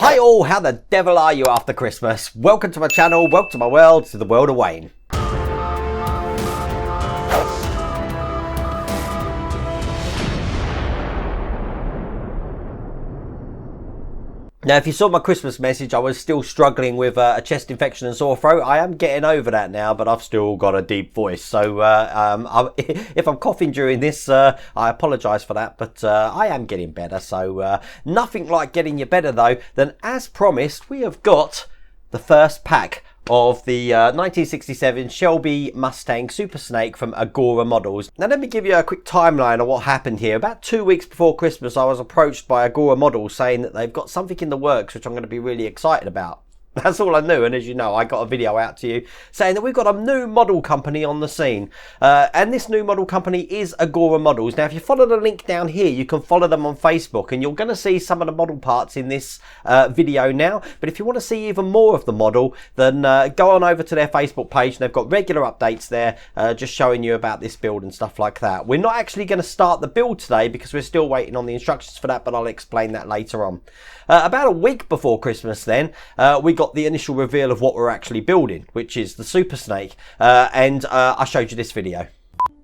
Hi all, how the devil are you after Christmas? Welcome to my channel, welcome to my world, to the world of Wayne. Now, if you saw my Christmas message, I was still struggling with a chest infection and sore throat. I am getting over that now, but I've still got a deep voice. So if I'm coughing during this, I apologise for that, but I am getting better. So nothing like getting you better, though, than as promised, we have got the first pack of the 1967 Shelby Mustang Super Snake from Agora Models. Now let me give you a quick timeline of what happened here. About 2 weeks before Christmas, I was approached by Agora Models saying that they've got something in the works which I'm going to be really excited about. That's all I knew, and as you know, I got a video out to you saying that we've got a new model company on the scene, and this new model company is Agora Models. Now if you follow the link down here, you can follow them on Facebook, and you're going to see some of the model parts in this video now. But if you want to see even more of the model, then go on over to their Facebook page, and they've got regular updates there just showing you about this build and stuff like that. We're not actually going to start the build today because we're still waiting on the instructions for that, but I'll explain that later on. About a week before Christmas then, we got the initial reveal of what we're actually building, which is the Super Snake, and I showed you this video.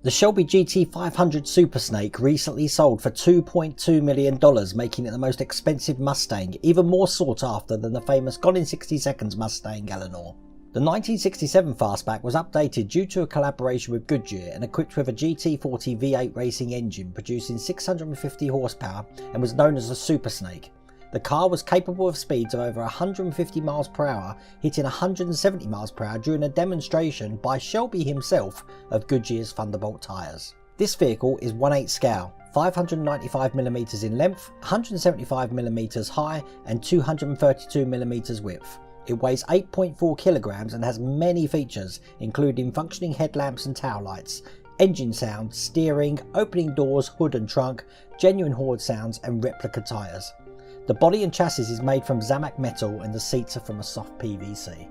The Shelby GT500 Super Snake recently sold for $2.2 million, making it the most expensive Mustang, even more sought after than the famous Gone in 60 Seconds Mustang Eleanor. The 1967 Fastback was updated due to a collaboration with Goodyear and equipped with a GT40 V8 racing engine producing 650 horsepower and was known as the Super Snake. The car was capable of speeds of over 150 miles per hour, hitting 170 miles per hour during a demonstration by Shelby himself of Goodyear's Thunderbolt tyres. This vehicle is 1/8 scale, 595mm in length, 175mm high and 232mm width. It weighs 8.4 kilograms and has many features, including functioning headlamps and tail lights, engine sound, steering, opening doors, hood and trunk, genuine Horde sounds and replica tyres. The body and chassis is made from Zamac metal and the seats are from a soft PVC.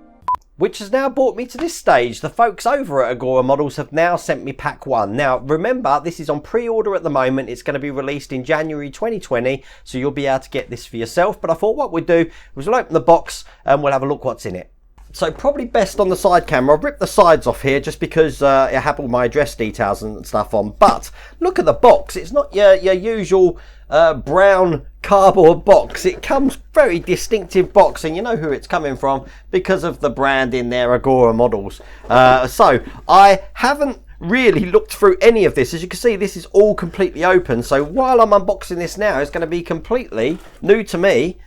Which has now brought me to this stage. The folks over at Agora Models have now sent me pack 1. Now remember, this is on pre-order at the moment. It's going to be released in January 2020, so you'll be able to get this for yourself. But I thought what we'd do was we'll open the box and we'll have a look what's in it. So probably best on the side camera. I've ripped the sides off here just because I have all my address details and stuff on. But look at the box. It's not your usual brown cardboard box. It comes very distinctive box, and you know who it's coming from because of the brand in there, Agora Models. So I haven't really looked through any of this. As you can see, this is all completely open. So while I'm unboxing this now, it's going to be completely new to me.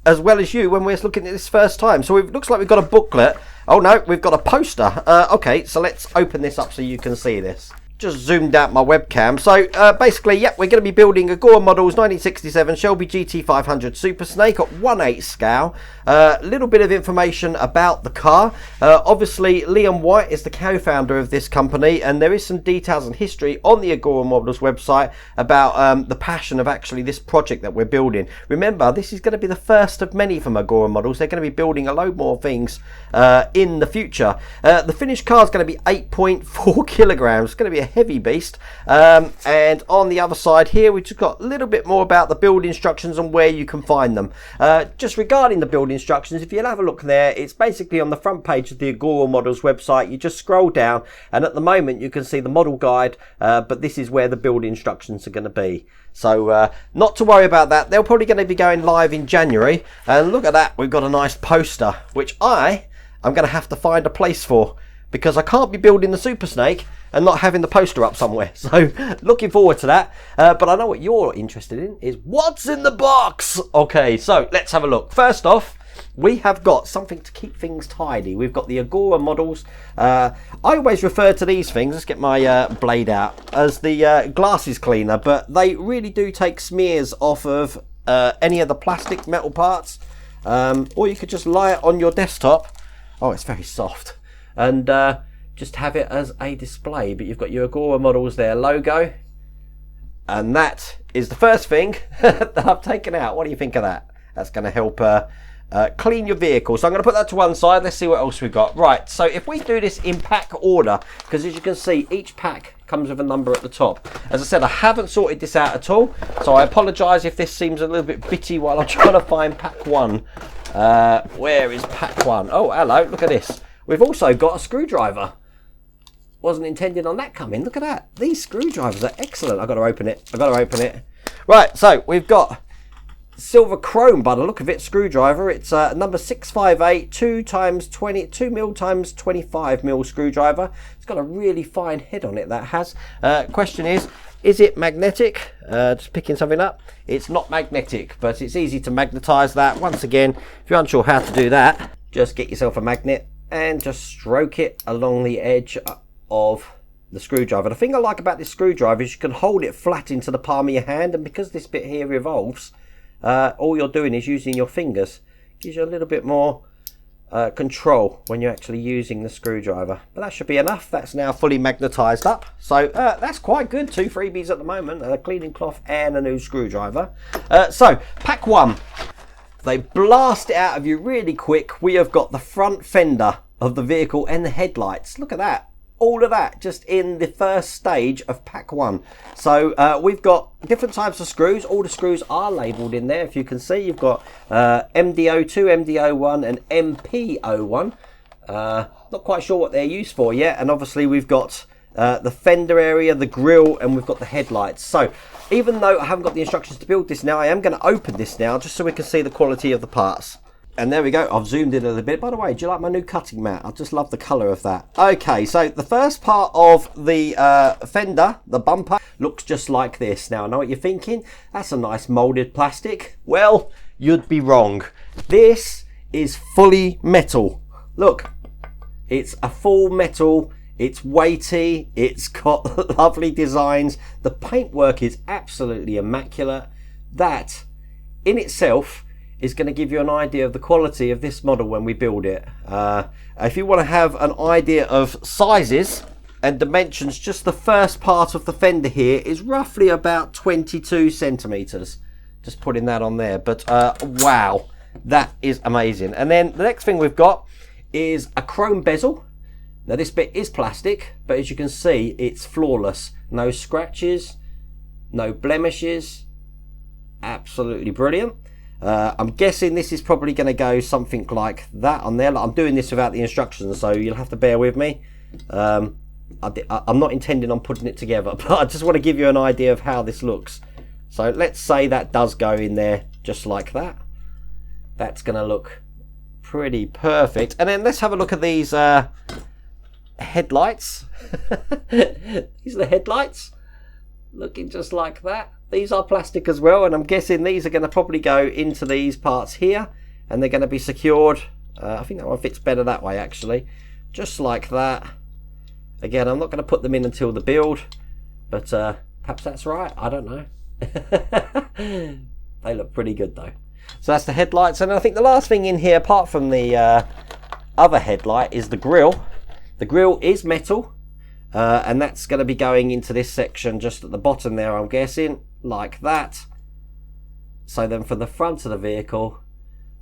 As well as you when we're looking at this first time. So it looks like we've got a booklet. Oh no, we've got a poster. Okay, so let's open this up so you can see this. Just zoomed out my webcam. So basically, yep, we're going to be building Agora Models 1967 Shelby GT500 Super Snake at 1/8 scale. A little bit of information about the car. Obviously, Liam White is the co-founder of this company, and there is some details and history on the Agora Models website about the passion of actually this project that we're building. Remember, this is going to be the first of many from Agora Models. They're going to be building a load more things in the future. The finished car is going to be 8.4 kilograms. It's going to be a heavy beast, and on the other side here we've just got a little bit more about the build instructions and where you can find them. Just regarding the build instructions, if you'll have a look there, it's basically on the front page of the Agora Models website. You just scroll down and at the moment you can see the model guide, but this is where the build instructions are going to be. So not to worry about that. They're probably going to be going live in January, and look at that, we've got a nice poster which I'm going to have to find a place for, because I can't be building the Super Snake and not having the poster up somewhere. So looking forward to that. But I know what you're interested in is what's in the box. Okay, so let's have a look. First off, we have got something to keep things tidy. We've got the Agora Models. I always refer to these things, let's get my blade out, as the glasses cleaner, but they really do take smears off of any of the plastic metal parts. Or you could just lie it on your desktop. Oh, it's very soft. And just have it as a display. But you've got your Agora Models there logo, and that is the first thing that I've taken out. What do you think of that? That's going to help clean your vehicle. So I'm going to put that to one side. Let's see what else we've got. Right, so if we do this in pack order, because as you can see, each pack comes with a number at the top. As I said, I haven't sorted this out at all, so I apologise if this seems a little bit bitty while I'm trying to find pack one. Where is pack one? Oh, hello, look at this. We've also got a screwdriver. Wasn't intending on that coming. Look at that. These screwdrivers are excellent. I've got to open it. Right, so we've got silver chrome by the look of it screwdriver. It's number 658, 2 mil times 25 mil screwdriver. It's got a really fine head on it, that has. Question is it magnetic? Just picking something up. It's not magnetic, but it's easy to magnetize that. Once again, if you're unsure how to do that, just get yourself a magnet and just stroke it along the edge of the screwdriver. The thing I like about this screwdriver is you can hold it flat into the palm of your hand, and because this bit here revolves, all you're doing is using your fingers. Gives you a little bit more control when you're actually using the screwdriver. But that should be enough. That's now fully magnetized up. So that's quite good. 2 freebies at the moment. A cleaning cloth and a new screwdriver. So pack one. They blast it out of you really quick. We have got the front fender of the vehicle and the headlights. Look at that. All of that just in the first stage of pack one. So we've got different types of screws. All the screws are labelled in there. If you can see, you've got MD02, MD01 and MP01. Not quite sure what they're used for yet. And obviously we've got the fender area, the grille, and we've got the headlights. So even though I haven't got the instructions to build this now, I am going to open this now just so we can see the quality of the parts. And there we go, I've zoomed in a little bit. By the way, do you like my new cutting mat? I just love the colour of that. Okay, so the first part of the fender, the bumper, looks just like this. Now, I know what you're thinking. That's a nice moulded plastic. Well, you'd be wrong. This is fully metal. Look, it's a full metal. It's weighty. It's got lovely designs. The paintwork is absolutely immaculate. That, in itself, is going to give you an idea of the quality of this model when we build it. If you want to have an idea of sizes and dimensions, just the first part of the fender here is roughly about 22 centimeters. Just putting that on there. But wow, that is amazing. And then the next thing we've got is a chrome bezel. Now this bit is plastic, but as you can see, it's flawless. No scratches, no blemishes. Absolutely brilliant. I'm guessing this is probably going to go something like that on there. I'm doing this without the instructions, so you'll have to bear with me. I'm not intending on putting it together, but I just want to give you an idea of how this looks. So let's say that does go in there just like that. That's going to look pretty perfect. And then let's have a look at these headlights. These are the headlights. Looking just like that. These are plastic as well, and I'm guessing these are going to probably go into these parts here, and they're going to be secured. I think that one fits better that way, actually. Just like that. Again, I'm not going to put them in until the build, but perhaps that's right. I don't know. They look pretty good, though. So that's the headlights, and I think the last thing in here, apart from the other headlight, is the grille. The grille is metal. And that's going to be going into this section just at the bottom there, I'm guessing, like that. So then for the front of the vehicle,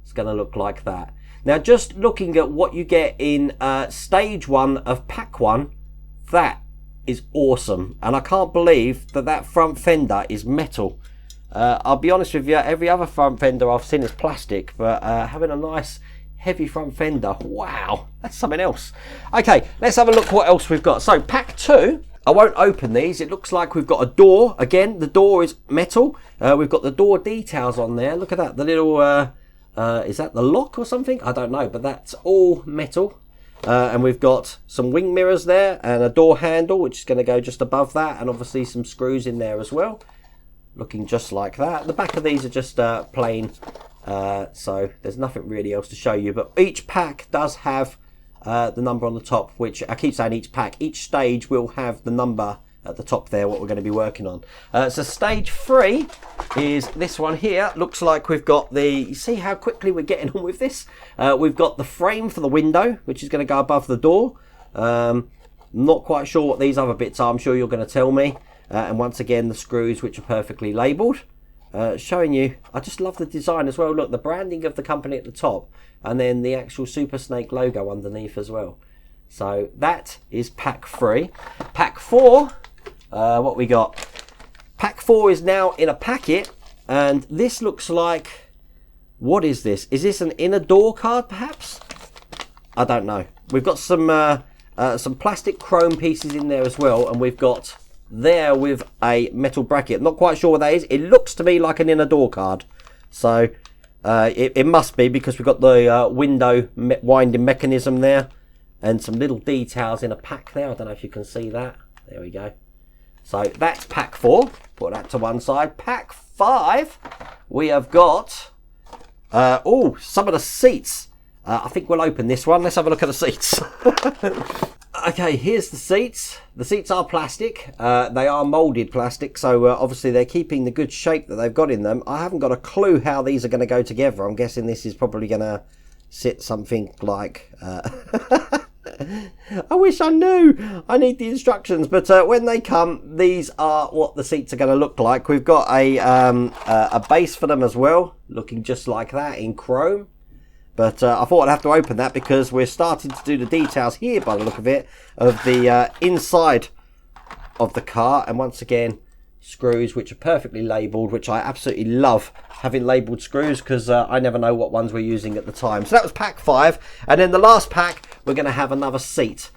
it's going to look like that. Now, just looking at what you get in stage 1 of pack 1, that is awesome. And I can't believe that that front fender is metal. I'll be honest with you, every other front fender I've seen is plastic, but having a nice heavy front fender, wow, that's something else. Okay, let's have a look what else we've got. So pack 2, I won't open these. It looks like we've got a door. Again, the door is metal. We've got the door details on there. Look at that, the little is that the lock or something? I don't know, but that's all metal. And we've got some wing mirrors there and a door handle, which is going to go just above that, and obviously some screws in there as well, looking just like that. The back of these are just plain. So there's nothing really else to show you, but each pack does have the number on the top, which I keep saying each pack, each stage will have the number at the top there, what we're going to be working on. So stage 3 is this one here. Looks like we've got the, you see how quickly we're getting on with this? We've got the frame for the window, which is going to go above the door. Not quite sure what these other bits are. I'm sure you're going to tell me. And once again, the screws, which are perfectly labelled. showing you, I just love the design as well. Look, the branding of the company at the top, and then the actual Super Snake logo underneath as well. So that is pack 3. Pack 4, what we got? Pack 4 is now in a packet, and this looks like, what is this? Is this an inner door card perhaps? I don't know. We've got some plastic chrome pieces in there as well, and we've got there with a metal bracket. Not quite sure what that is. It looks to me like an inner door card. So it must be, because we've got the window winding mechanism there, and some little details in a pack there. I don't know if you can see that. There we go. So that's pack 4. Put that to one side. Pack 5, we have got some of the seats. I think we'll open this one. Let's have a look at the seats. Okay, here's the seats. The seats are plastic. They are molded plastic, so obviously they're keeping the good shape that they've got in them. I haven't got a clue how these are going to go together. I'm guessing this is probably going to sit something like... I wish I knew. I need the instructions. But when they come, these are what the seats are going to look like. We've got a base for them as well, looking just like that in chrome. But I thought I'd have to open that, because we're starting to do the details here, by the look of it, of the inside of the car. And once again, screws which are perfectly labelled, which I absolutely love having labelled screws, because I never know what ones we're using at the time. So that was pack 5. And then the last pack, we're going to have another seat.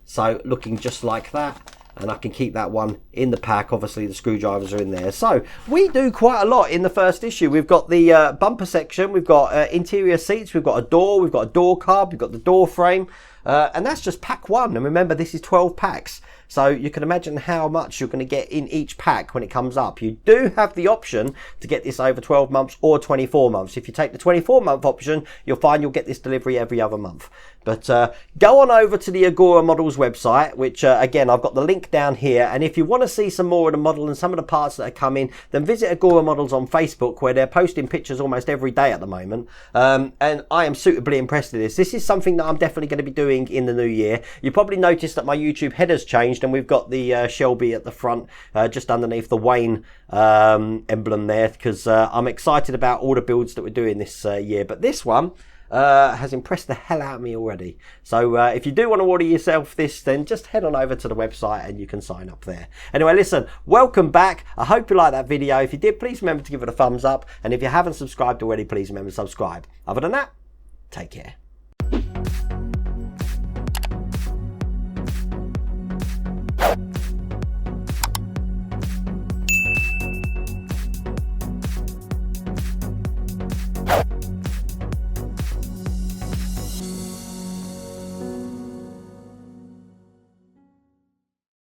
So looking just like that. And I can keep that one in the pack. Obviously the screwdrivers are in there. So we do quite a lot in the first issue. We've got the bumper section, we've got interior seats, we've got a door, we've got a door card, we've got the door frame, and that's just pack 1. And remember, this is 12 packs. So you can imagine how much you're going to get in each pack when it comes up. You do have the option to get this over 12 months or 24 months. If you take the 24-month option, you'll find you'll get this delivery every other month. But go on over to the Agora Models website, which again, I've got the link down here. And if you want to see some more of the model and some of the parts that are coming, then visit Agora Models on Facebook, where they're posting pictures almost every day at the moment. And I am suitably impressed with this. This is something that I'm definitely going to be doing in the new year. You probably noticed that my YouTube header's changed, and we've got the Shelby at the front, just underneath the Wayne emblem there, because I'm excited about all the builds that we're doing this year. But this one has impressed the hell out of me already. So if you do want to order yourself this, then just head on over to the website and you can sign up there. Anyway, listen, welcome back. I hope you liked that video. If you did, please remember to give it a thumbs up. And if you haven't subscribed already, please remember to subscribe. Other than that, take care.